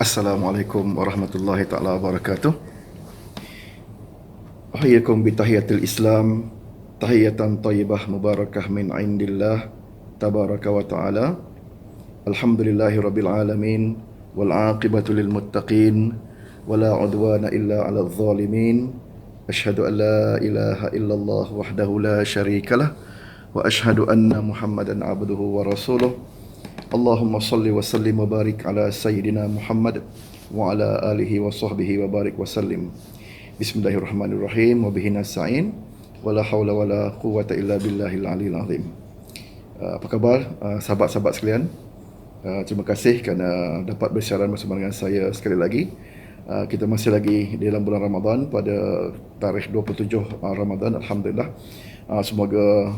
Assalamualaikum warahmatullahi taala wabarakatuh. Ahyakum bi tahiyatil Islam, tahiyatan thayyibah mubarakah min indillah tabaraka wa taala. Alhamdulillahi rabbil alamin wal aqibatu lil muttaqin wala udwana illa 'alal zalimin. Asyhadu an la ilaha illallah wahdahu la syarikalah wa asyhadu anna Muhammadan abduhu wa rasuluh. Allahumma salli wa sallim wa barik ala sayyidina Muhammad wa ala alihi wa sahbihi wa barik wa sallim. Bismillahirrahmanirrahim wa bihi nasta'in wa la haula wa la quwwata illa billahil aliyil azim. Apa khabar sahabat-sahabat sekalian? Terima kasih kerana dapat bersiaran bersama dengan saya sekali lagi. Kita masih lagi di dalam bulan Ramadan pada tarikh 27 Ramadan. Alhamdulillah. Semoga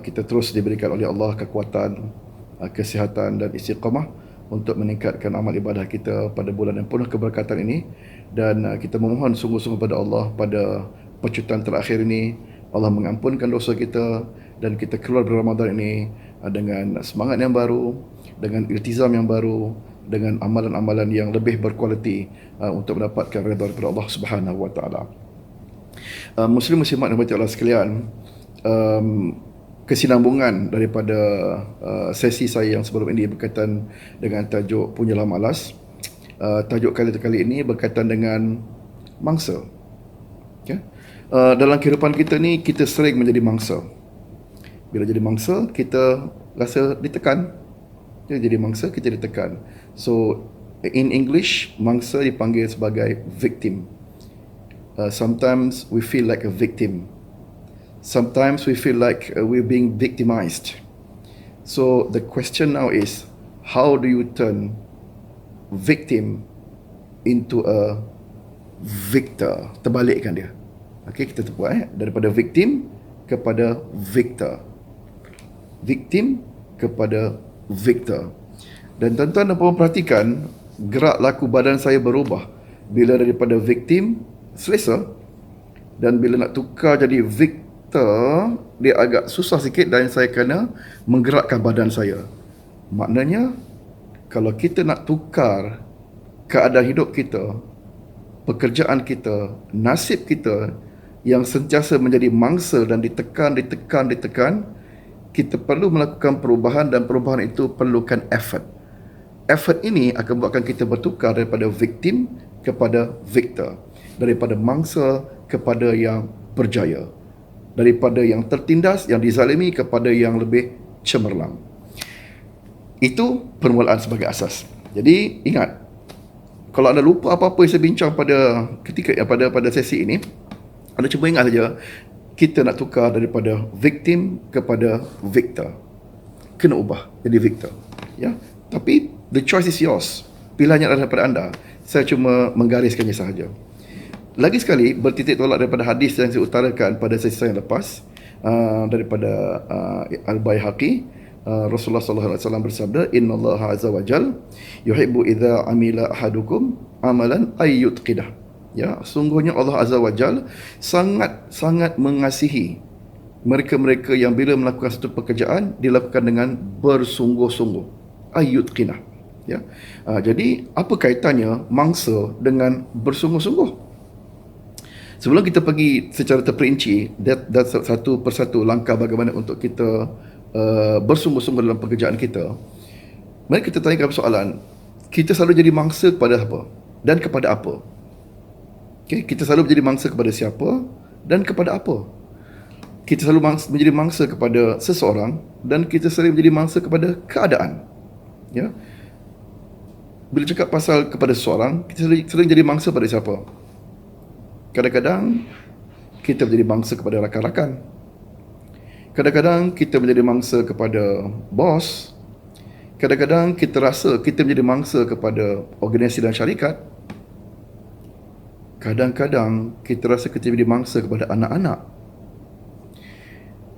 kita terus diberikan oleh Allah kekuatan, kesihatan dan istiqamah untuk meningkatkan amal ibadah kita pada bulan yang penuh keberkatan ini, dan kita memohon sungguh-sungguh pada Allah pada pecutan terakhir ini Allah mengampunkan dosa kita dan kita keluar dari Ramadan ini dengan semangat yang baru, dengan iltizam yang baru, dengan amalan-amalan yang lebih berkualiti untuk mendapatkan redha daripada Allah Subhanahu wa taala. Muslim muslimat yang berhormat Allah sekalian, kesinambungan daripada sesi saya yang sebelum ini berkaitan dengan tajuk Punyalah Malas. Tajuk kali ini berkaitan dengan mangsa. Okay? Dalam kehidupan kita ni, kita sering menjadi mangsa. Bila jadi mangsa, kita rasa ditekan. Jadi mangsa, kita ditekan. So, in English, mangsa dipanggil sebagai victim. Sometimes we feel like a victim. Sometimes we feel like we're being victimized. So the question now is, how do you turn victim into a victor? Terbalikkan dia. Okey, kita buat daripada victim kepada victor. Victim kepada victor. Dan tuan-tuan dan puan perhatikan, gerak laku badan saya berubah bila daripada victim selesa, dan bila nak tukar jadi victor, dia agak susah sikit dan saya kena menggerakkan badan saya. Maknanya, kalau kita nak tukar keadaan hidup kita, pekerjaan kita, nasib kita yang sentiasa menjadi mangsa dan ditekan, kita perlu melakukan perubahan, dan perubahan itu perlukan effort. Effort ini akan buatkan kita bertukar daripada victim kepada victor, daripada mangsa kepada yang berjaya, daripada yang tertindas, yang dizalimi kepada yang lebih cemerlang. Itu permulaan sebagai asas. Jadi ingat, kalau anda lupa apa-apa yang saya bincang pada sesi ini, anda cuba ingat saja, kita nak tukar daripada victim kepada victor. Kena ubah jadi victor. Ya, tapi the choice is yours. Pilihannya adalah daripada anda. Saya cuma menggariskannya sahaja. Lagi sekali, bertitik tolak daripada hadis yang saya utarakan pada sesi yang lepas, daripada Al-Baihaqi. Rasulullah sallallahu alaihi wasallam bersabda, innallaha azza wa jal yuhibbu idza amila ahadukum amalan ayyutqidah. Ya, sungguhnya Allah azza wa jal sangat mengasihi mereka-mereka yang bila melakukan satu pekerjaan dilakukan dengan bersungguh-sungguh. Ayyutqinah. Ya. Jadi apa kaitannya mangsa dengan bersungguh-sungguh? Sebelum kita pergi secara terperinci, dan satu persatu langkah bagaimana untuk kita bersungguh-sungguh dalam pekerjaan kita, mari kita tanyakan soalan, kita selalu jadi mangsa kepada apa? Dan kepada apa? Okay? Kita selalu menjadi mangsa kepada siapa? Dan kepada apa? Kita selalu menjadi mangsa kepada seseorang, dan kita sering menjadi mangsa kepada keadaan. Ya? Bila cakap pasal kepada seseorang, kita sering jadi mangsa pada siapa? Kadang-kadang kita menjadi mangsa kepada rakan-rakan. Kadang-kadang kita menjadi mangsa kepada bos. Kadang-kadang kita rasa kita menjadi mangsa kepada organisasi dan syarikat. Kadang-kadang kita rasa kita menjadi mangsa kepada anak-anak.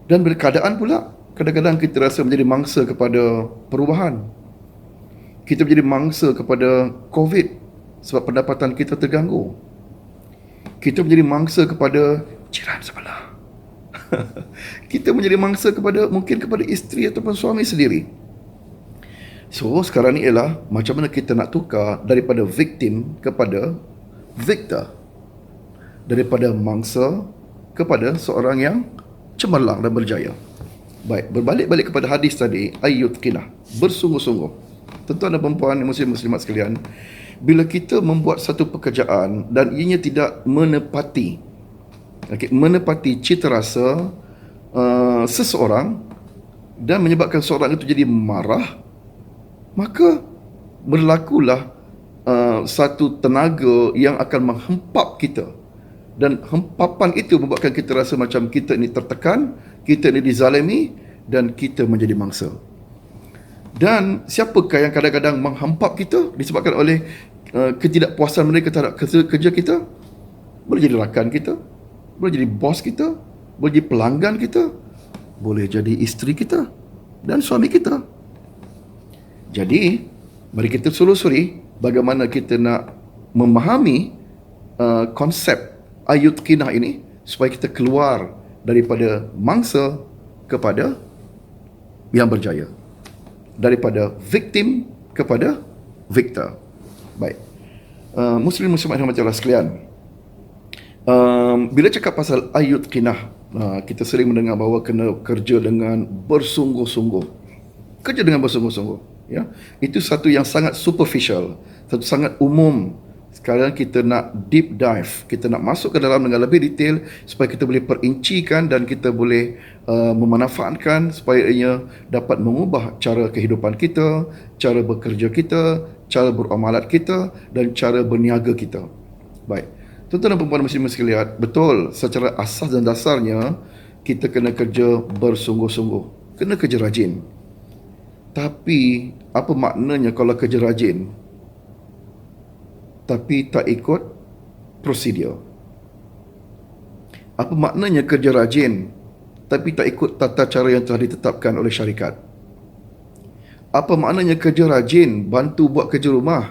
Dan bila keadaan pula, kadang-kadang kita rasa menjadi mangsa kepada perubahan. Kita menjadi mangsa kepada COVID sebab pendapatan kita terganggu. Kita menjadi mangsa kepada jiran sebelah. Kita menjadi mangsa mungkin kepada isteri ataupun suami sendiri. So sekarang ni ialah macam mana kita nak tukar daripada victim kepada victor, daripada mangsa kepada seorang yang cemerlang dan berjaya. Baik, berbalik-balik kepada hadis tadi, ayyutqinah, bersungguh-sungguh. Tuan-tuan dan puan-puan muslimat sekalian, bila kita membuat satu pekerjaan dan ianya tidak menepati cita rasa seseorang dan menyebabkan seorang itu jadi marah, maka berlakulah satu tenaga yang akan menghempap kita, dan hempapan itu membuatkan kita rasa macam kita ini tertekan, kita ini dizalimi, dan kita menjadi mangsa. Dan siapakah yang kadang-kadang menghempap kita disebabkan oleh ketidakpuasan mereka terhadap kerja kita? Boleh jadi rakan kita, boleh jadi bos kita, boleh jadi pelanggan kita, boleh jadi isteri kita dan suami kita. Jadi, mari kita selusuri bagaimana kita nak memahami konsep ayyutqinah ini supaya kita keluar daripada mangsa kepada yang berjaya, daripada victim kepada victor. Baik, muslimat yang Allah sekalian, bila cakap pasal ayyutqinah, kita sering mendengar bahawa kena kerja dengan bersungguh-sungguh. Kerja dengan bersungguh-sungguh, ya. Itu satu yang sangat superficial, satu sangat umum. Sekarang kita nak deep dive, kita nak masuk ke dalam dengan lebih detail supaya kita boleh perincikan dan kita boleh memanfaatkan supaya ia dapat mengubah cara kehidupan kita, cara bekerja kita, cara beramalat kita dan cara berniaga kita. Baik, tuan-tuan dan puan-puan muslimin sekalian, betul, secara asas dan dasarnya kita kena kerja bersungguh-sungguh, kena kerja rajin. Tapi apa maknanya kalau kerja rajin tapi tak ikut prosedur? Apa maknanya kerja rajin tapi tak ikut tata cara yang telah ditetapkan oleh syarikat? Apa maknanya kerja rajin, bantu buat kerja rumah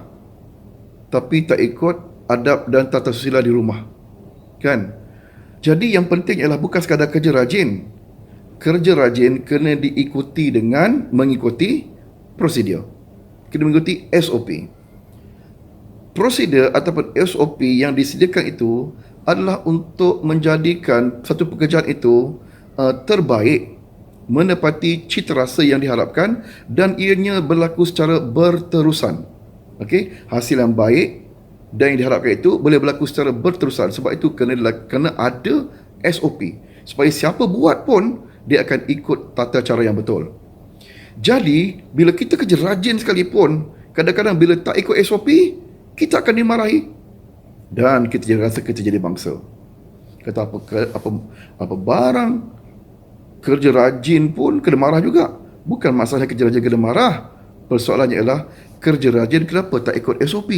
tapi tak ikut adab dan tata susila di rumah? Kan? Jadi yang penting ialah bukan sekadar kerja rajin. Kerja rajin kena diikuti dengan mengikuti prosedur. Kena mengikuti SOP. Prosedur ataupun SOP yang disediakan itu adalah untuk menjadikan satu pekerjaan itu terbaik, menepati cita rasa yang diharapkan dan ianya berlaku secara berterusan. Okey, hasil yang baik dan yang diharapkan itu boleh berlaku secara berterusan. Sebab itu kena ada SOP supaya siapa buat pun dia akan ikut tata cara yang betul. Jadi, bila kita kerja rajin sekalipun, kadang-kadang bila tak ikut SOP, kita akan dimarahi dan kita jadi rasa kita jadi bangsa. Kata apa barang kerja rajin pun kena marah juga. Bukan masalah kerja rajin kena marah. Persoalannya ialah kerja rajin kenapa tak ikut SOP.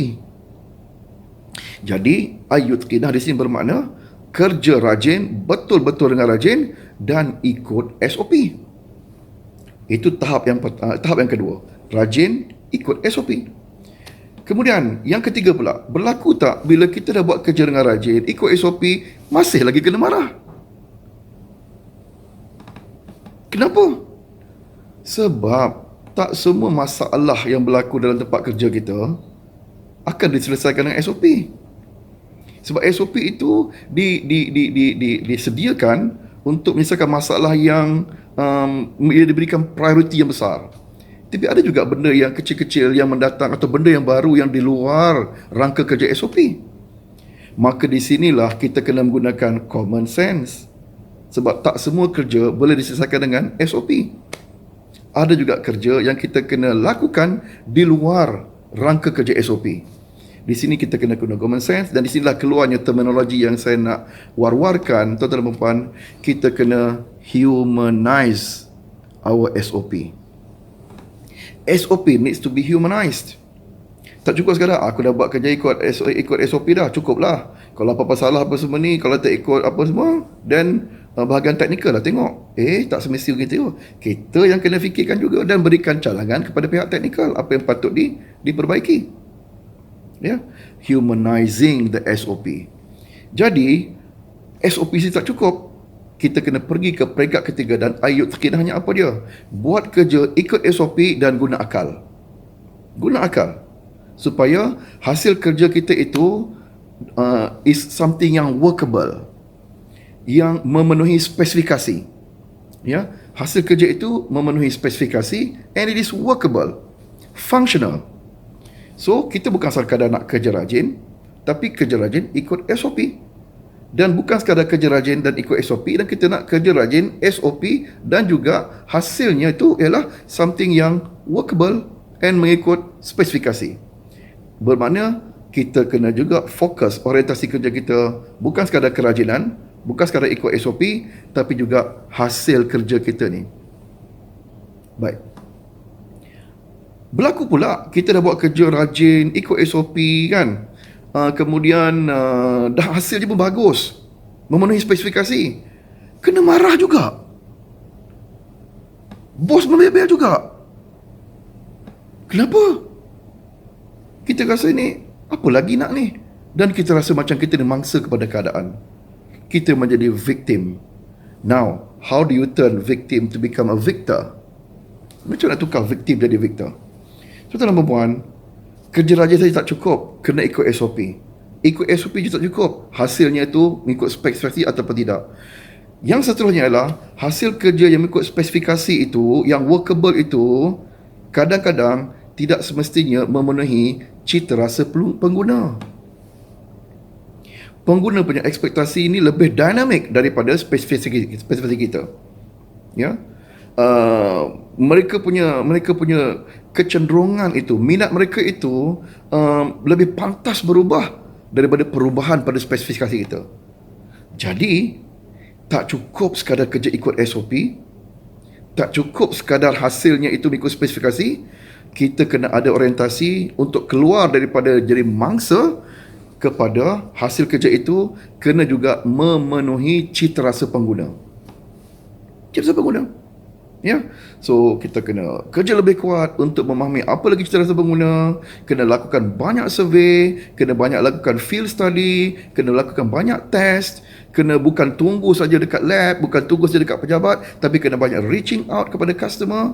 Jadi ayyutqinah di sini bermakna kerja rajin, betul-betul dengan rajin dan ikut SOP. Itu tahap yang kedua. Rajin, ikut SOP. Kemudian, yang ketiga pula, berlaku tak bila kita dah buat kerja dengan rajin, ikut SOP, masih lagi kena marah? Kenapa? Sebab tak semua masalah yang berlaku dalam tempat kerja kita akan diselesaikan dengan SOP. Sebab SOP itu disediakan untuk menyelesaikan masalah yang diberikan prioriti yang besar. Tapi ada juga benda yang kecil-kecil yang mendatang atau benda yang baru yang di luar rangka kerja SOP. Maka di sinilah kita kena menggunakan common sense. Sebab tak semua kerja boleh diselesaikan dengan SOP. Ada juga kerja yang kita kena lakukan di luar rangka kerja SOP. Di sini kita kena guna common sense dan di sinilah keluarnya terminologi yang saya nak war-warkan, tuan-tuan dan puan, kita kena humanize our SOP. SOP needs to be humanized. Tak cukup sekadar aku dah buat kerja ikut SOP dah, cukuplah. Kalau apa-apa salah apa semua ni, kalau tak ikut apa semua, dan bahagian teknikal lah tengok. Tak semestinya gitu. Kita yang kena fikirkan juga dan berikan calangan kepada pihak teknikal apa yang patut diperbaiki. Ya, humanizing the SOP. Jadi SOP sih tak cukup. Kita kena pergi ke peringkat ketiga dan ayyutqinahnya apa dia? Buat kerja ikut SOP dan guna akal. Guna akal supaya hasil kerja kita itu is something yang workable, yang memenuhi spesifikasi. Ya, hasil kerja itu memenuhi spesifikasi and it is workable, functional. So, kita bukan sekadar nak kerja rajin, tapi kerja rajin ikut SOP. Dan bukan sekadar kerja rajin dan ikut SOP, dan kita nak kerja rajin, SOP, dan juga hasilnya itu ialah something yang workable and mengikut spesifikasi. Bermakna kita kena juga fokus orientasi kerja kita bukan sekadar kerajinan, bukan sekadar ikut SOP, tapi juga hasil kerja kita ni. Baik. Berlaku pula kita dah buat kerja rajin, ikut SOP kan. Kemudian dah hasilnya pun bagus, memenuhi spesifikasi. Kena marah juga. Bos membebel juga. Kenapa? Kita rasa ni, apa lagi nak ni? Dan kita rasa macam kita dimangsa kepada keadaan. Kita menjadi victim. Now, how do you turn victim to become a victor? Macam nak tukar victim jadi victor? Tuan-tuan dan puan, kerja rajin saja tak cukup, kena ikut SOP. Ikut SOP juga tak cukup, hasilnya itu mengikut spesifikasi ataupun tidak. Yang seterusnya adalah hasil kerja yang mengikut spesifikasi itu, yang workable itu, kadang-kadang tidak semestinya memenuhi cita rasa pengguna. Pengguna punya ekspektasi ini lebih dinamik daripada spesifikasi kita. Ya. Mereka punya kecenderungan itu, minat mereka itu lebih pantas berubah daripada perubahan pada spesifikasi kita. Jadi tak cukup sekadar kerja ikut SOP, tak cukup sekadar hasilnya itu mengikut spesifikasi. Kita kena ada orientasi untuk keluar daripada jadi mangsa kepada hasil kerja itu kena juga memenuhi cita rasa pengguna. Cita rasa pengguna. Ya, so kita kena kerja lebih kuat untuk memahami apa lagi cita rasa pengguna, kena lakukan banyak survey, kena banyak lakukan field study, kena lakukan banyak test, kena bukan tunggu saja dekat lab, bukan tunggu saja dekat pejabat, tapi kena banyak reaching out kepada customer.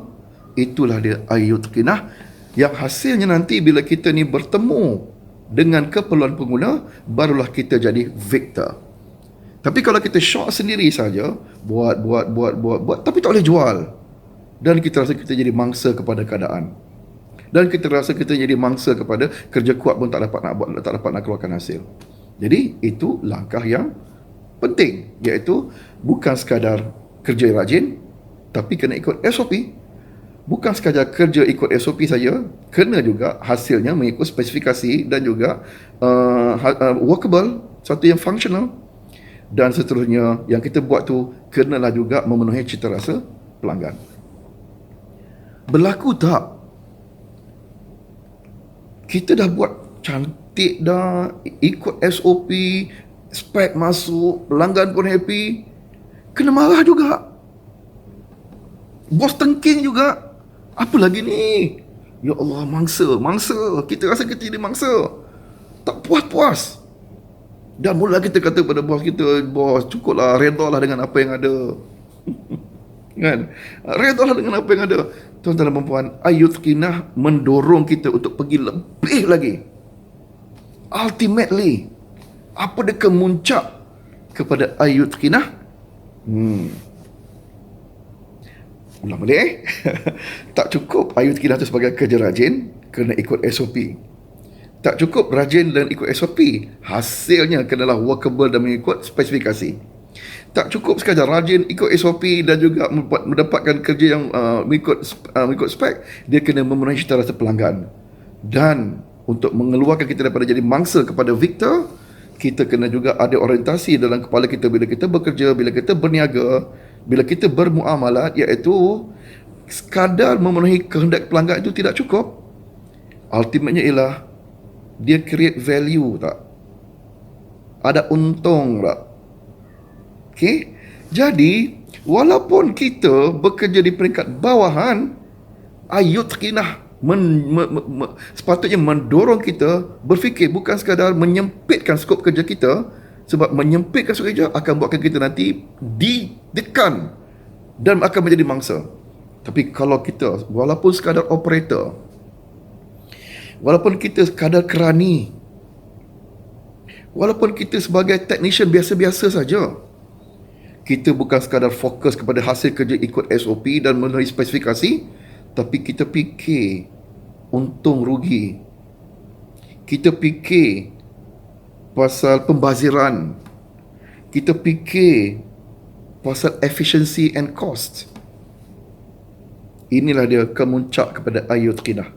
Itulah dia Ayyutqinah, yang hasilnya nanti bila kita ni bertemu dengan keperluan pengguna, barulah kita jadi victor. Tapi kalau kita short sendiri saja, buat, tapi tak boleh jual. Dan kita rasa kita jadi mangsa kepada keadaan. Dan kita rasa kita jadi mangsa kepada kerja kuat pun tak dapat nak buat, tak dapat nak keluarkan hasil. Jadi itu langkah yang penting, iaitu bukan sekadar kerja rajin, tapi kena ikut SOP. Bukan sekadar kerja ikut SOP saja, kena juga hasilnya mengikut spesifikasi dan juga workable, satu yang functional. Dan seterusnya yang kita buat tu kenalah juga memenuhi cita rasa pelanggan. Berlaku tak? Kita dah buat cantik dah, ikut SOP, spek masuk, pelanggan pun happy, kena marah juga. Bos tengking juga. Apa lagi ni? Ya Allah, mangsa. Kita rasa kita jadi mangsa. Tak puas-puas. Dan mula kita kata pada bos kita, bos cukuplah, redalah dengan apa yang ada. Kan? Redalah dengan apa yang ada. Tuan-tuan dan puan, Ayyutqinah mendorong kita untuk pergi lebih lagi. Ultimately, apa dia kemuncak kepada Ayyutqinah? Ulang balik. Tak cukup Ayyutqinah itu sebagai kerja rajin, kena ikut SOP. Tak cukup rajin dan ikut SOP, hasilnya kenalah workable dan mengikut spesifikasi. Tak cukup sekadar rajin, ikut SOP dan juga mendapatkan kerja yang mengikut spek, dia kena memenuhi cita rasa pelanggan. Dan untuk mengeluarkan kita daripada jadi mangsa kepada victor, kita kena juga ada orientasi dalam kepala kita bila kita bekerja, bila kita berniaga, bila kita bermuamalat, iaitu sekadar memenuhi kehendak pelanggan itu tidak cukup. Ultimately ialah dia create value tak? Ada untung tak? Okay? Jadi, walaupun kita bekerja di peringkat bawahan, Ayyutqinah sepatutnya mendorong kita berfikir bukan sekadar menyempitkan skop kerja kita, sebab menyempitkan skop kerja akan buatkan kita nanti ditekan dan akan menjadi mangsa. Tapi kalau kita walaupun sekadar operator, walaupun kita sekadar kerani, walaupun kita sebagai technician biasa-biasa saja, kita bukan sekadar fokus kepada hasil kerja ikut SOP dan memenuhi spesifikasi, tapi kita fikir untung rugi. Kita fikir pasal pembaziran. Kita fikir pasal efficiency and cost. Inilah dia kemuncak kepada ayat qinah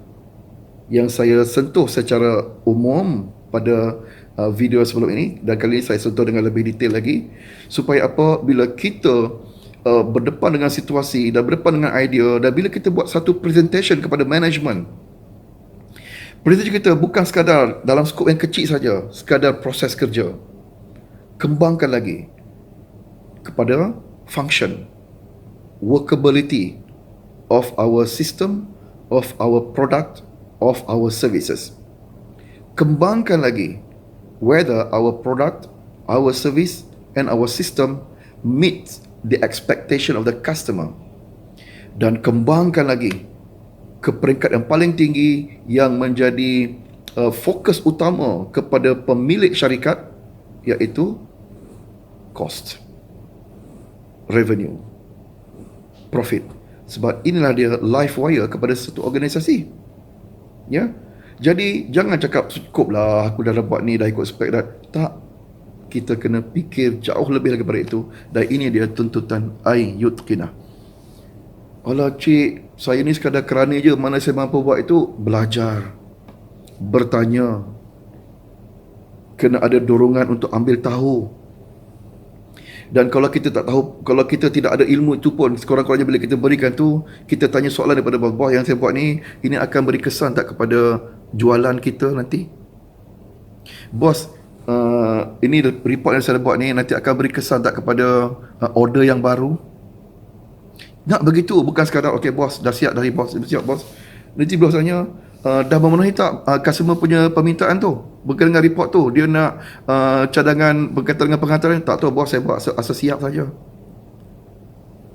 yang saya sentuh secara umum pada video sebelum ini, dan kali ini saya sentuh dengan lebih detail lagi, supaya apa, bila kita berdepan dengan situasi dan berdepan dengan idea, dan bila kita buat satu presentation kepada management, presentation kita bukan sekadar dalam skop yang kecil saja, sekadar proses kerja. Kembangkan lagi kepada function, workability of our system, of our product, of our services. Kembangkan lagi whether our product, our service and our system meets the expectation of the customer. Dan kembangkan lagi ke peringkat yang paling tinggi yang menjadi fokus utama kepada pemilik syarikat, iaitu cost, revenue, profit. Sebab inilah dia life wire kepada satu organisasi. Ya. Jadi jangan cakap cukup lah aku dah dapat ni, dah ikut spek dah. Tak. Kita kena fikir jauh lebih daripada itu. Dan ini dia tuntutan ayat qinah. Alah cik, saya ni sekadar kerana je, mana saya mampu buat itu? Belajar, bertanya, kena ada dorongan untuk ambil tahu. Dan kalau kita tak tahu, kalau kita tidak ada ilmu itu pun, sekurang-kurangnya bila kita berikan tu, kita tanya soalan daripada bos, yang saya buat ni, ini akan beri kesan tak kepada jualan kita nanti? Bos, ini report yang saya buat ni nanti akan beri kesan tak kepada order yang baru? Nak begitu, bukan sekadar okey bos, dah siap dari bos, siap bos. Nanti bos tanya, dah memenuhi tak customer punya permintaan tu? Berkaitan dengan report tu, dia nak cadangan berkaitan dengan penghantaran. Tak tahu bos, saya buat asal siap saja.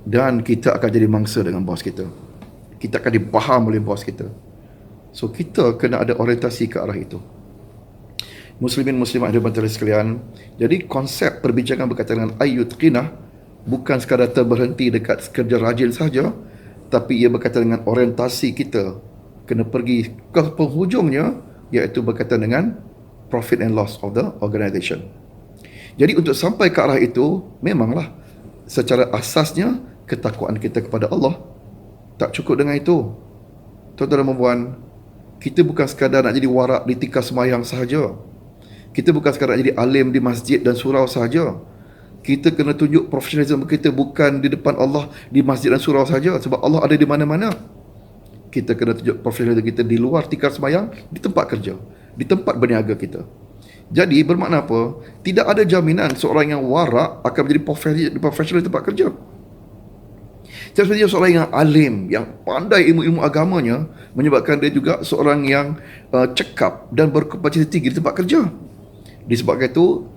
Dan kita akan jadi mangsa dengan bos kita. Kita akan dipaham oleh bos kita. So kita kena ada orientasi ke arah itu. Muslimin muslimat hadirin sekalian, jadi konsep perbincangan berkaitan dengan ayat qinah bukan sekadar terberhenti dekat kerja rajin saja, tapi ia berkaitan dengan orientasi kita kena pergi ke penghujungnya, iaitu berkaitan dengan profit and loss of the organisation. Jadi untuk sampai ke arah itu, memanglah secara asasnya ketakwaan kita kepada Allah. Tak cukup dengan itu. Tuan-tuan dan puan, kita bukan sekadar nak jadi warak di tikar semayang sahaja. Kita bukan sekadar jadi alim di masjid dan surau sahaja. Kita kena tunjuk profesionalisme kita bukan di depan Allah di masjid dan surau sahaja, sebab Allah ada di mana-mana. Kita kena tunjuk profesionalisme kita di luar tikar semayang, di tempat kerja, di tempat berniaga kita. Jadi bermakna apa? Tidak ada jaminan seorang yang warak akan menjadi profesional di tempat kerja. Sebenarnya seorang yang alim, yang pandai ilmu-ilmu agamanya, menyebabkan dia juga seorang yang cekap dan berkompetensi tinggi di tempat kerja. Disebabkan itu,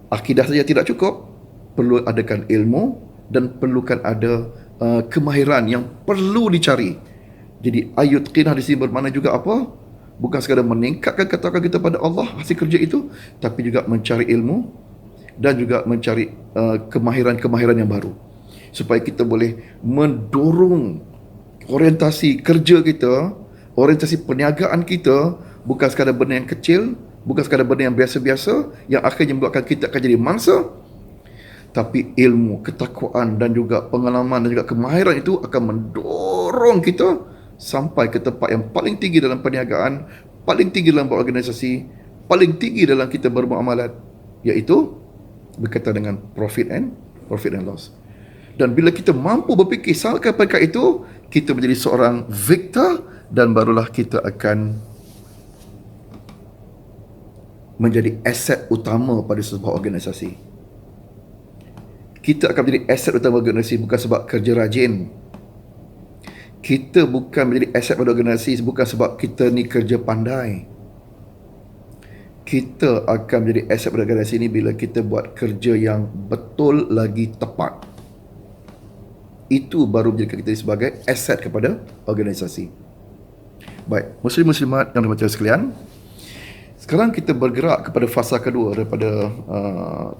akidah saja tidak cukup, perlu adakan ilmu dan perlukan ada kemahiran yang perlu dicari. Jadi ayat qinah di sini bermakna juga apa? Bukan sekadar meningkatkan ketakwaan kita pada Allah hasil kerja itu, tapi juga mencari ilmu dan juga mencari kemahiran-kemahiran yang baru, supaya kita boleh mendorong orientasi kerja kita, orientasi perniagaan kita, bukan sekadar benda yang kecil, bukan sekadar benda yang biasa-biasa yang akhirnya membuatkan kita akan jadi mangsa, tapi ilmu, ketakwaan dan juga pengalaman dan juga kemahiran itu akan mendorong kita sampai ke tempat yang paling tinggi dalam perniagaan, paling tinggi dalam berorganisasi, paling tinggi dalam kita bermuamalat, iaitu berkaitan dengan profit and loss. Dan bila kita mampu berfikir sampai peringkat itu, kita menjadi seorang victor, dan barulah kita akan menjadi aset utama pada sebuah organisasi. Kita akan menjadi aset utama organisasi bukan sebab kerja rajin. Kita bukan menjadi aset pada organisasi bukan sebab kita ni kerja pandai. Kita akan menjadi aset pada organisasi ini bila kita buat kerja yang betul lagi tepat. Itu baru menjadikan kita sebagai aset kepada organisasi. Baik, muslim-muslimat yang dirahmati sekalian, sekarang kita bergerak kepada fasa kedua daripada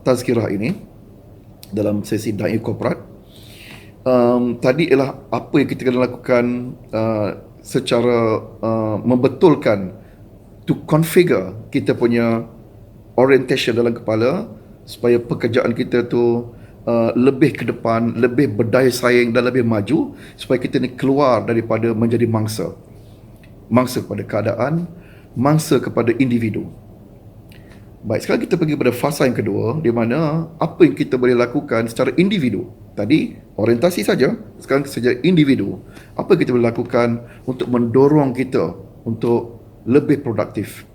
tazkirah ini dalam sesi Da'i Korporat. Tadi ialah apa yang kita kena lakukan secara membetulkan, to configure kita punya orientation dalam kepala supaya pekerjaan kita tu lebih ke depan, lebih berdaya saing dan lebih maju, supaya kita ni keluar daripada menjadi mangsa kepada keadaan, mangsa kepada individu. Baik, sekarang kita pergi pada fasa yang kedua, di mana apa yang kita boleh lakukan secara individu. Tadi orientasi saja, sekarang secara individu. Apa yang kita boleh lakukan untuk mendorong kita untuk lebih produktif,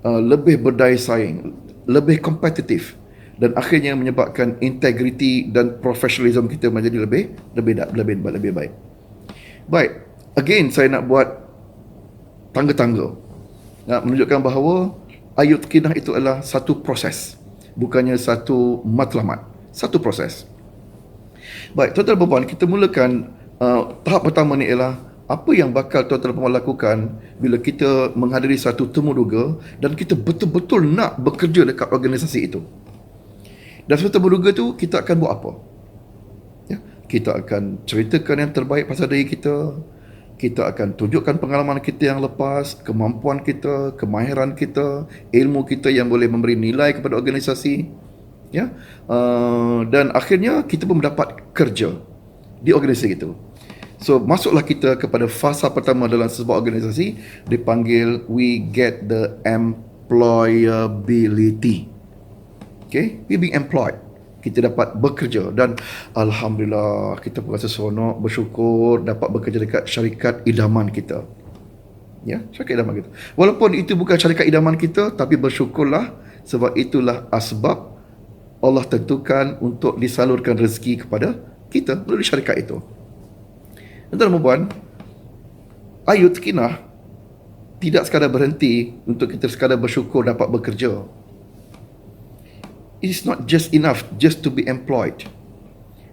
lebih berdaya saing, lebih kompetitif, dan akhirnya menyebabkan integriti dan profesionalism kita menjadi lebih baik. Baik, again saya nak buat tangga-tangga, nak menunjukkan bahawa ayat kinah itu adalah satu proses, bukannya satu matlamat, satu proses. Baik, tuan-tuan dan puan, kita mulakan tahap pertama ni ialah apa yang bakal tuan-tuan dan puan lakukan bila kita menghadiri satu temu duga dan kita betul-betul nak bekerja dekat organisasi itu. Dan satu temu duga tu kita akan buat apa? Ya, kita akan ceritakan yang terbaik pasal diri kita. Kita akan tunjukkan pengalaman kita yang lepas, kemampuan kita, kemahiran kita, ilmu kita yang boleh memberi nilai kepada organisasi. Ya, dan akhirnya kita pun mendapat kerja di organisasi itu. So, masuklah kita kepada fasa pertama dalam sebuah organisasi, dipanggil we get the employability. Okay, we being employed. Kita dapat bekerja dan alhamdulillah kita pun rasa seronok, bersyukur dapat bekerja dekat syarikat idaman kita. Ya, syarikat idaman kita. Walaupun itu bukan syarikat idaman kita, tapi bersyukurlah sebab itulah asbab Allah tentukan untuk disalurkan rezeki kepada kita melalui syarikat itu. Tuan-tuan dan puan, ayat kinah tidak sekadar berhenti untuk kita sekadar bersyukur dapat bekerja. It's not just enough just to be employed.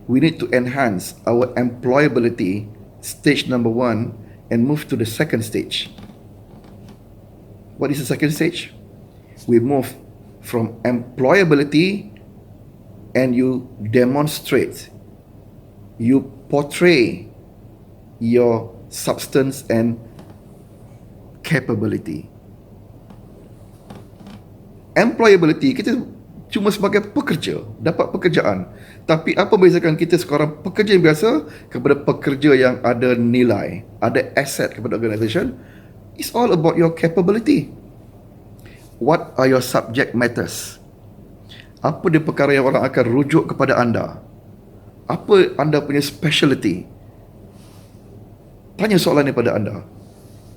We need to enhance our employability, stage number 1, and move to the second stage. What is the second stage? We move from employability and you demonstrate, you portray your substance and capability. Employability, kita cuma sebagai pekerja, dapat pekerjaan. Tapi apa bezakan kita sekarang pekerja yang biasa kepada pekerja yang ada nilai, ada aset kepada organisation? It's all about your capability. What are your subject matters? Apa dia perkara yang orang akan rujuk kepada anda? Apa anda punya specialty? Tanya soalan ni pada anda.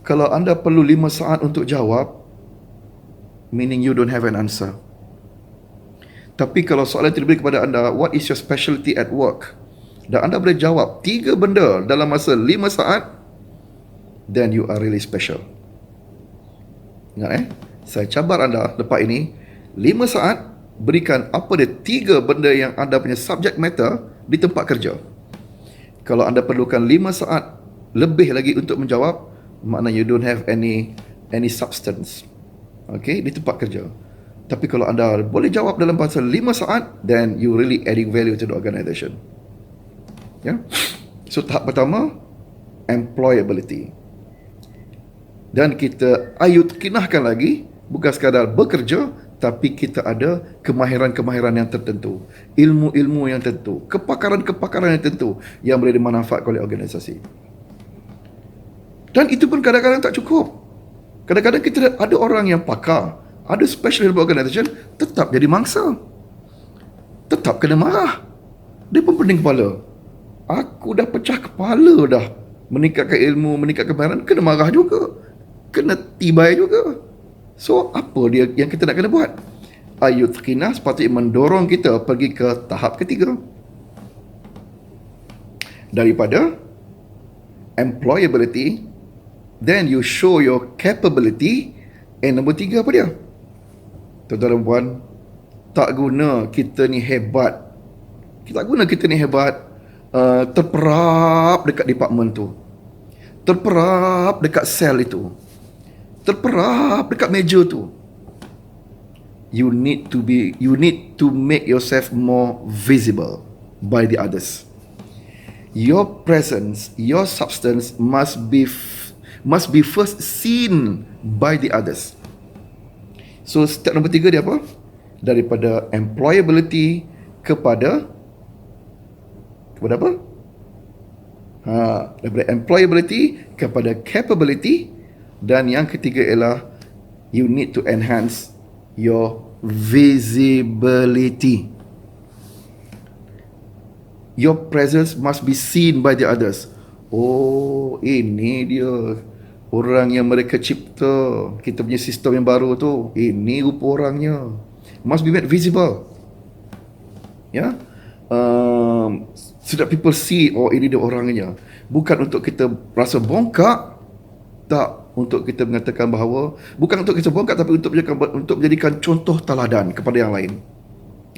Kalau anda perlu 5 saat untuk jawab, meaning you don't have an answer. Tapi kalau soalan itu diberi kepada anda, what is your specialty at work? Dan anda boleh jawab 3 benda dalam masa 5 saat, then you are really special. Ingat saya cabar anda lepas ini, 5 saat, berikan apa dia 3 benda yang anda punya subject matter di tempat kerja. Kalau anda perlukan 5 saat lebih lagi untuk menjawab, maknanya you don't have any substance. Okay, di tempat kerja. Tapi kalau anda boleh jawab dalam masa 5 saat, then you really adding value to the organisation. Ya. So tahap pertama, employability. Dan kita ayat kinahkan lagi, bukan sekadar bekerja, tapi kita ada kemahiran-kemahiran yang tertentu, ilmu-ilmu yang tertentu, kepakaran-kepakaran yang tertentu yang boleh dimanfaatkan oleh organisasi. Dan itu pun kadang-kadang tak cukup. Kadang-kadang kita ada orang yang pakar, ada special organisation, tetap jadi mangsa, tetap kena marah. Dia pun pening kepala. Aku dah pecah kepala dah, meningkatkan ilmu, meningkatkan kemahiran, kena marah juga, kena tibai juga. So apa dia yang kita nak kena buat? Ayat kinah sepatutnya mendorong kita pergi ke tahap ketiga. Daripada employability, then you show your capability, and nombor 3 apa dia? Tuan-tuan dan puan, tak guna kita ni hebat, terperap dekat departmen tu. terperap dekat sel itu, terperap dekat meja tu. You need to make yourself more visible by the others. Your presence, your substance must be first seen by the others. So step nombor 3 dia apa? Daripada employability kepada apa? Daripada employability kepada capability, dan yang ketiga ialah you need to enhance your visibility. Your presence must be seen by the others. Oh, ini dia orang yang mereka cipta kita punya sistem yang baru tu. Ini rupa orangnya. Must be made visible. Ya. So that people see, oh ini dia orangnya. Bukan untuk kita rasa bongkak, tak, untuk kita mengatakan bahawa bukan untuk kita bongkak, tapi untuk menjadikan contoh teladan kepada yang lain.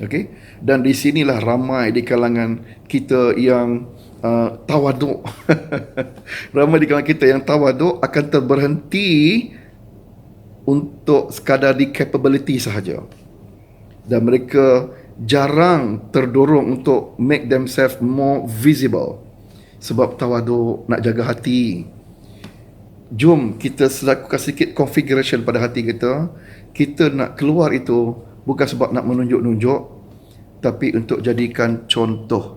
Okey, dan di sinilah ramai di kalangan kita yang tawaduk. Ramai di kalangan kita yang tawaduk akan terberhenti untuk sekadar di capability sahaja, dan mereka jarang terdorong untuk make themselves more visible sebab tawaduk, nak jaga hati. Jom kita lakukan sedikit configuration pada hati kita. Kita nak keluar itu bukan sebab nak menunjuk-nunjuk, tapi untuk jadikan contoh.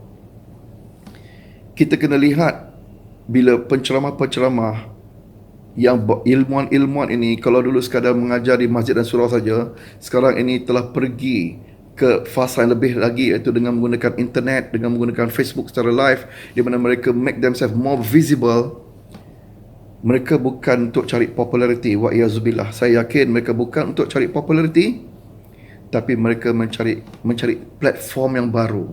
Kita kena lihat bila penceramah-penceramah yang ilmuwan-ilmuwan ini, kalau dulu sekadar mengajar di masjid dan surau saja, sekarang ini telah pergi ke fasa yang lebih lagi, iaitu dengan menggunakan internet, dengan menggunakan Facebook secara live, di mana mereka make themselves more visible. Mereka bukan untuk cari populariti, wa iyazubillah. Saya yakin mereka bukan untuk cari populariti, tapi mereka mencari platform yang baru,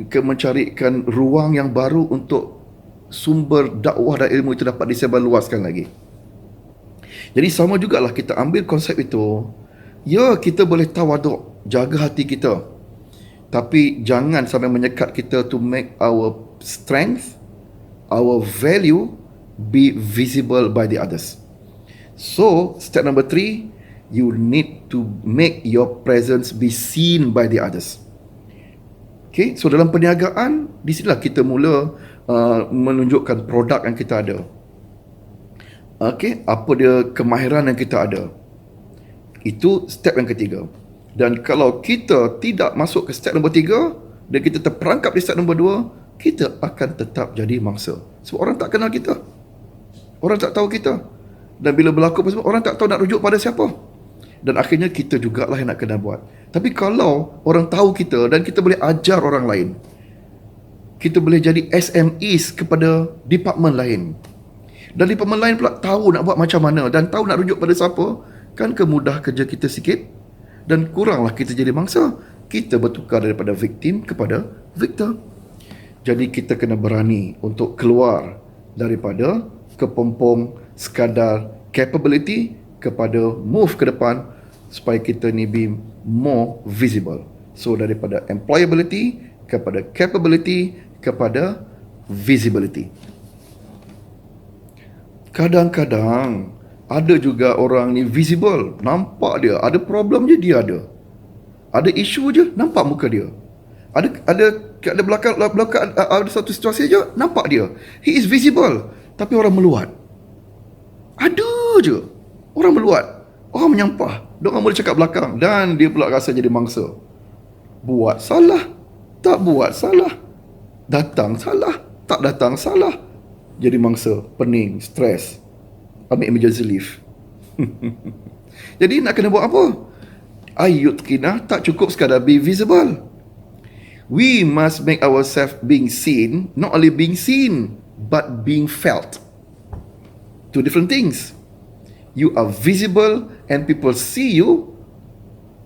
mencarikan ruang yang baru untuk sumber dakwah dan ilmu itu dapat disebarluaskan lagi. Jadi sama jugalah kita ambil konsep itu. Ya, kita boleh tawaduk, jaga hati kita, tapi jangan sampai menyekat kita to make our strength, our value be visible by the others. So, step number 3, you need to make your presence be seen by the others. Okay, so dalam perniagaan, di sinilah kita mula menunjukkan produk yang kita ada. Okay, apa dia kemahiran yang kita ada. Itu step yang ketiga. Dan kalau kita tidak masuk ke step nombor 3 dan kita terperangkap di step nombor 2, kita akan tetap jadi mangsa. Sebab orang tak kenal kita. Orang tak tahu kita. Dan bila berlaku apa semua, orang tak tahu nak rujuk pada siapa. Dan akhirnya kita jugalah yang nak kena buat. Tapi kalau orang tahu kita dan kita boleh ajar orang lain, kita boleh jadi SMEs kepada department lain, dan department lain pula tahu nak buat macam mana dan tahu nak rujuk pada siapa, kan kemudah kerja kita sikit dan kuranglah kita jadi mangsa. Kita bertukar daripada victim kepada victor. Jadi kita kena berani untuk keluar daripada kepompong sekadar capability kepada move ke depan supaya kita ni be more visible. So daripada employability kepada capability kepada visibility. Kadang-kadang ada juga orang ni visible, nampak dia ada problem je, dia ada isu je, nampak muka dia. Ada belakang ada satu situasi je, nampak dia. He is visible, tapi orang meluat. Ada je orang meluat, orang menyampah, orang boleh cakap belakang, dan dia pula rasa jadi mangsa. Buat salah, tak buat salah, datang salah, tak datang salah, jadi mangsa, pening, stres, ambil emergency leave. Jadi nak kena buat apa? Ayut kina tak cukup sekadar be visible. We must make ourselves being seen, not only being seen, but being felt. Two different things. You are visible and people see you.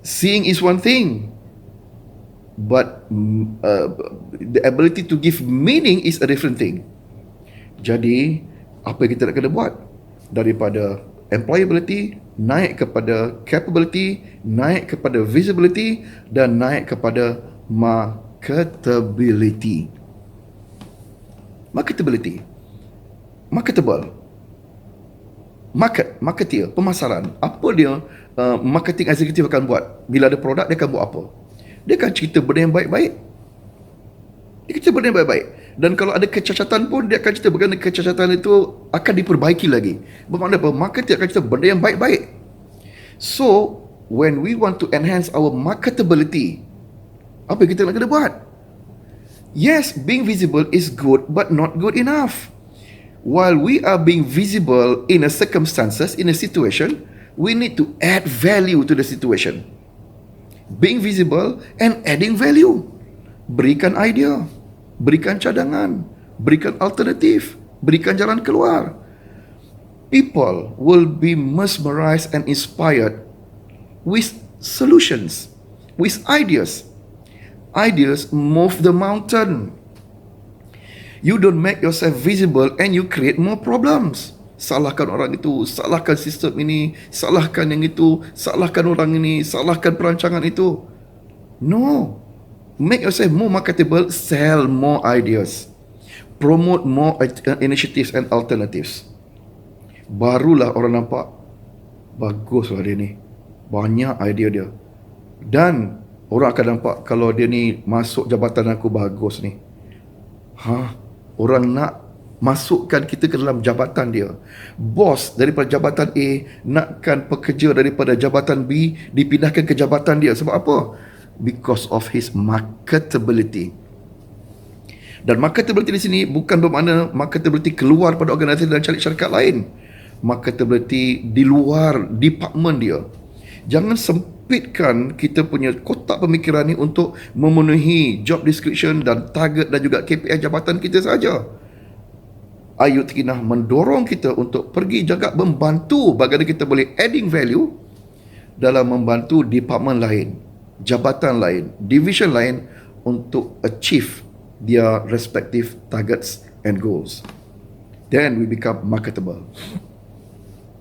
Seeing is one thing, but the ability to give meaning is a different thing. Jadi, apa yang kita nak kena buat? Daripada employability, naik kepada capability, naik kepada visibility, dan naik kepada marketability. Marketability. marketable. Marketeer, pemasaran. Apa dia marketing executive akan buat? Bila ada produk, dia akan buat apa? Dia akan cerita benda yang baik-baik. Dia cerita benda yang baik-baik. Dan kalau ada kecacatan pun, dia akan cerita bagaimana kecacatan itu akan diperbaiki lagi. Bermakna apa? Marketeer akan cerita benda yang baik-baik. So, when we want to enhance our marketability, apa yang kita nak kena buat? Yes, being visible is good, but not good enough. While we are being visible in a circumstances, in a situation, we need to add value to the situation. Being visible and adding value. Berikan idea, berikan cadangan, berikan alternatif, berikan jalan keluar. People will be mesmerized and inspired with solutions, with ideas. Ideas move the mountain. You don't make yourself visible and you create more problems. Salahkan orang itu, salahkan sistem ini, salahkan yang itu, salahkan orang ini, salahkan perancangan itu. No. Make yourself more marketable, sell more ideas. Promote more initiatives and alternatives. Barulah orang nampak, baguslah dia ni. Banyak idea dia. Dan orang akan nampak kalau dia ni masuk jabatan aku bagus ni. Orang nak masukkan kita ke dalam jabatan dia. Bos daripada jabatan A nakkan pekerja daripada jabatan B dipindahkan ke jabatan dia. Sebab apa? Because of his marketability. Dan marketability di sini bukan bermakna marketability keluar pada organisasi dan cari syarikat lain. Marketability di luar department dia. Jangan sempitkan kita punya kotak pemikiran ni untuk memenuhi job description dan target dan juga KPI jabatan kita saja. Ayu Tikinah mendorong kita untuk pergi jaga membantu bagaimana kita boleh adding value dalam membantu department lain, jabatan lain, division lain untuk achieve their respective targets and goals. Then we become marketable.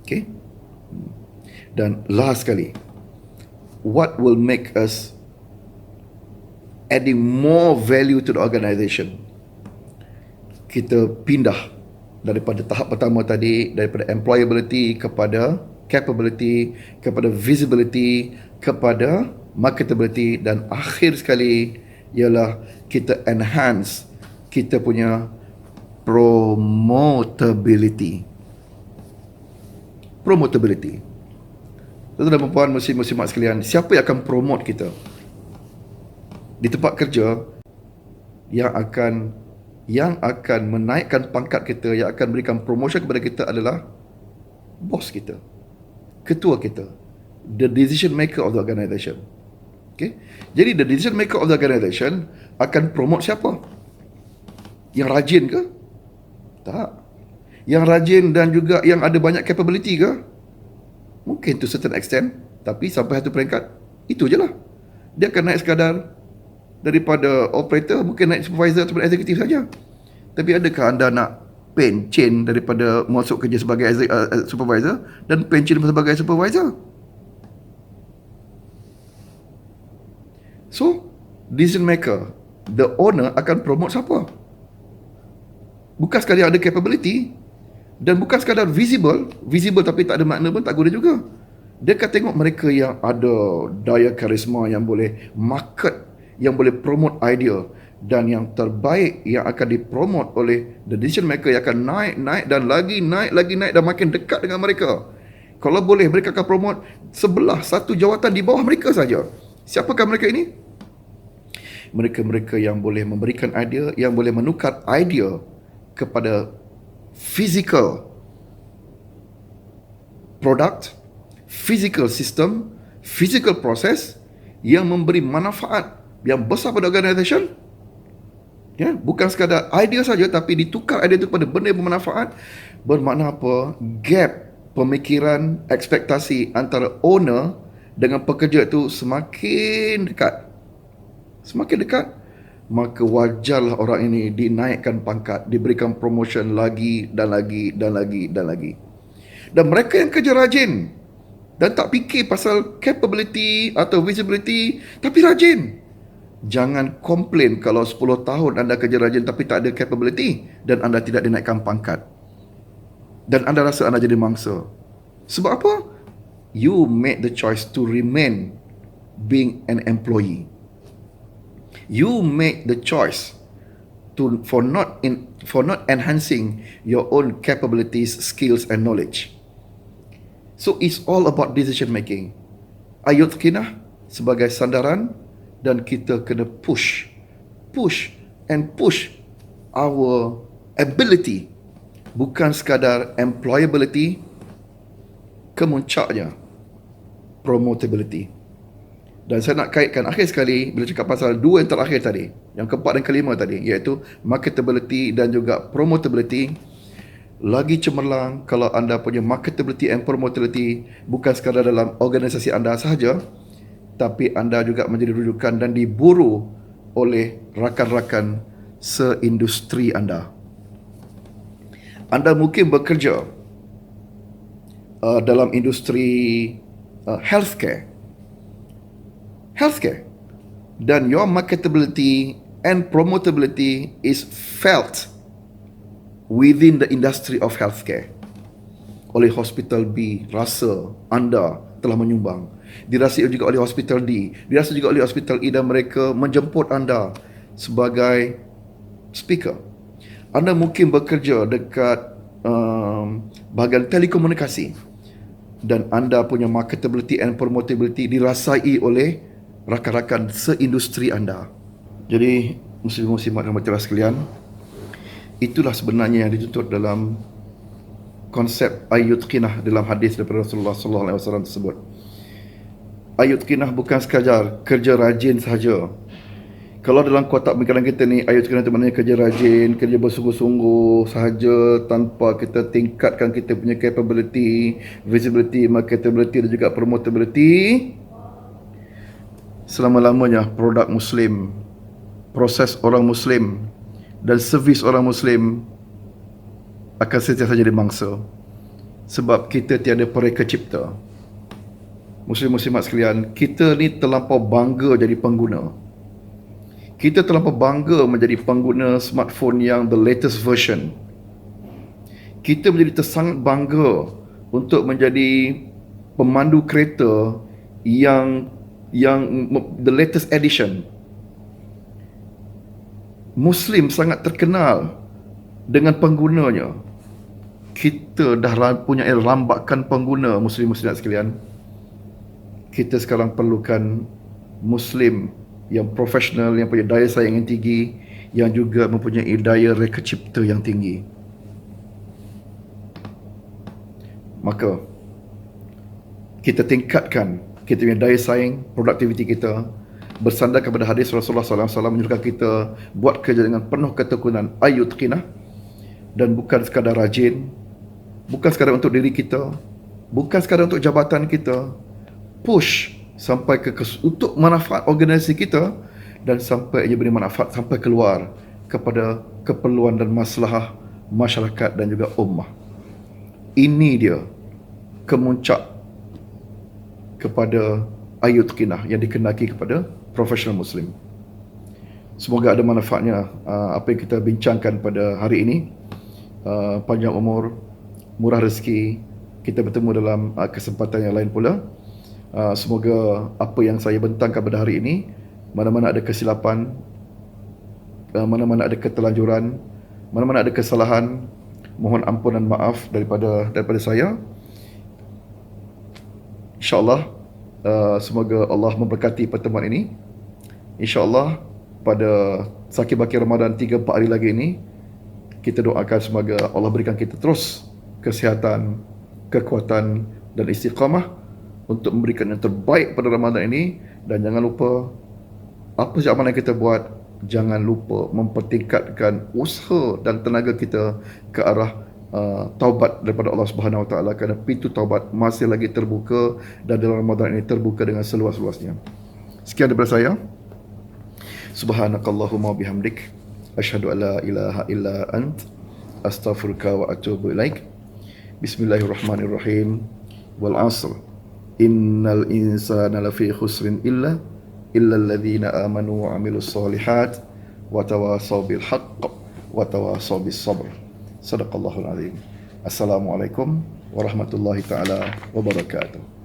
Okay? Dan last sekali, what will make us adding more value to the organisation? Kita pindah daripada tahap pertama tadi, daripada employability kepada capability, kepada visibility, kepada marketability, dan akhir sekali ialah kita enhance kita punya promotability. Promotability. Tuan-tuan dan puan, muslim-muslimat sekalian, siapa yang akan promote kita di tempat kerja, yang akan menaikkan pangkat kita, yang akan berikan promotion kepada kita adalah bos kita, ketua kita, the decision maker of the organisation. Okay? Jadi the decision maker of the organisation akan promote siapa? Yang rajin ke? Tak. Yang rajin dan juga yang ada banyak capability ke? Mungkin to certain extent, tapi sampai satu peringkat, itu je lah. Dia akan naik sekadar daripada operator, mungkin naik supervisor atau eksekutif saja. Tapi adakah anda nak pencen daripada masuk kerja sebagai supervisor dan pencen sebagai supervisor? So, decision maker, the owner akan promote siapa? Bukan sekadar ada capability, dan bukan sekadar visible tapi tak ada makna pun tak guna juga. Dia akan tengok mereka yang ada daya karisma, yang boleh market, yang boleh promote idea, dan yang terbaik yang akan dipromote oleh the decision maker yang akan naik dan lagi naik dan makin dekat dengan mereka. Kalau boleh mereka akan promote sebelah satu jawatan di bawah mereka saja. Siapakah mereka ini? Mereka-mereka yang boleh memberikan idea, yang boleh menukar idea kepada physical product, physical system, physical process yang memberi manfaat yang besar pada organisation. Ya, bukan sekadar idea saja, tapi ditukar idea itu kepada benda yang bermanfaat. Bermakna apa? Gap pemikiran, ekspektasi antara owner dengan pekerja itu semakin dekat. Semakin dekat, maka wajarlah orang ini dinaikkan pangkat, diberikan promotion lagi dan lagi dan lagi dan lagi. Dan mereka yang kerja rajin dan tak fikir pasal capability atau visibility, tapi rajin. Jangan komplain kalau 10 tahun anda kerja rajin tapi tak ada capability dan anda tidak dinaikkan pangkat. dan anda rasa anda jadi mangsa. Sebab apa? You made the choice to remain being an employee. You make the choice for not enhancing your own capabilities, skills and knowledge. So it's all about decision making. Ayat kinah sebagai sandaran, dan kita kena push our ability, bukan sekadar employability, kemuncaknya promotability. Dan saya nak kaitkan akhir sekali bila cakap pasal dua yang terakhir tadi, yang keempat dan kelima tadi, iaitu marketability dan juga promotability. Lagi cemerlang kalau anda punya marketability and promotability bukan sekadar dalam organisasi anda sahaja, tapi anda juga menjadi rujukan dan diburu oleh rakan-rakan seindustri anda. Anda mungkin bekerja dalam industri healthcare, dan your marketability and promotability is felt within the industry of healthcare. Oleh Hospital B rasa anda telah menyumbang, dirasa juga oleh Hospital D, dirasa juga oleh Hospital E, dan mereka menjemput anda sebagai speaker. Anda mungkin bekerja dekat bahagian telekomunikasi, dan anda punya marketability and promotability dirasai oleh rakan-rakan seindustri anda. Jadi muslim-muslimat dan muslimat sekalian, itulah sebenarnya yang dituntut dalam konsep ayyutqinah dalam hadis daripada Rasulullah sallallahu alaihi wasallam tersebut. Ayyutqinah bukan sekadar kerja rajin sahaja. Kalau dalam kotak pemikiran kita ni, ayyutqinah itu maknanya kerja rajin, kerja bersungguh-sungguh sahaja tanpa kita tingkatkan kita punya capability, visibility, marketability dan juga promotability. Selama-lamanya produk Muslim, proses orang Muslim dan servis orang Muslim akan sentiasa jadi mangsa. Sebab kita tiada pereka cipta. Muslim-muslimat sekalian, kita ni terlampau bangga jadi pengguna. Kita terlampau bangga menjadi pengguna smartphone yang the latest version. Kita menjadi sangat bangga untuk menjadi pemandu kereta yang the latest edition. Muslim sangat terkenal dengan penggunanya. Kita dah punya rambakan pengguna, muslim-muslimat sekalian. Kita sekarang perlukan Muslim yang profesional, yang punya daya saing yang tinggi, yang juga mempunyai daya reka cipta yang tinggi. Maka kita tingkatkan kita punya daya saing, produktiviti kita, bersandar kepada hadis Rasulullah SAW menyuruhkan kita buat kerja dengan penuh ketekunan, ayyutqinah, dan bukan sekadar rajin, bukan sekadar untuk diri kita, bukan sekadar untuk jabatan kita, push sampai untuk manfaat organisasi kita, dan sampai ia beri manfaat sampai keluar kepada keperluan dan masalah masyarakat dan juga ummah. Ini dia kemuncak kepada ayyutqinah yang dikenaki kepada profesional Muslim. Semoga ada manfaatnya apa yang kita bincangkan pada hari ini. Panjang umur, murah rezeki, kita bertemu dalam kesempatan yang lain pula. Semoga apa yang saya bentangkan pada hari ini, mana-mana ada kesilapan, mana-mana ada keterlanjuran, mana-mana ada kesalahan, mohon ampun dan maaf daripada saya. InsyaAllah, semoga Allah memberkati pertemuan ini. InsyaAllah, pada sakit baki Ramadan 3-4 hari lagi ini, kita doakan semoga Allah berikan kita terus kesihatan, kekuatan dan istiqamah untuk memberikan yang terbaik pada Ramadan ini. Dan jangan lupa, apa sahaja amalan yang kita buat, jangan lupa mempertingkatkan usaha dan tenaga kita ke arah taubat daripada Allah Subhanahu Wa Taala, kerana pintu taubat masih lagi terbuka dan dalam Ramadan ini terbuka dengan seluas-luasnya. Sekian daripada saya. Subhanakallahumma bihamdik, asyhadu an la ilaha illa ant, astaghfiruka wa atubu ilaik. Bismillahirrahmanirrahim. Wal 'asr. Innal insana lafi khusrin illa alladhina amanu wa 'amilus solihat wa tawasaw bil haqq wa tawasaw bis sabr. Sadaqallahul azim. Assalamualaikum warahmatullahi taala wabarakatuh.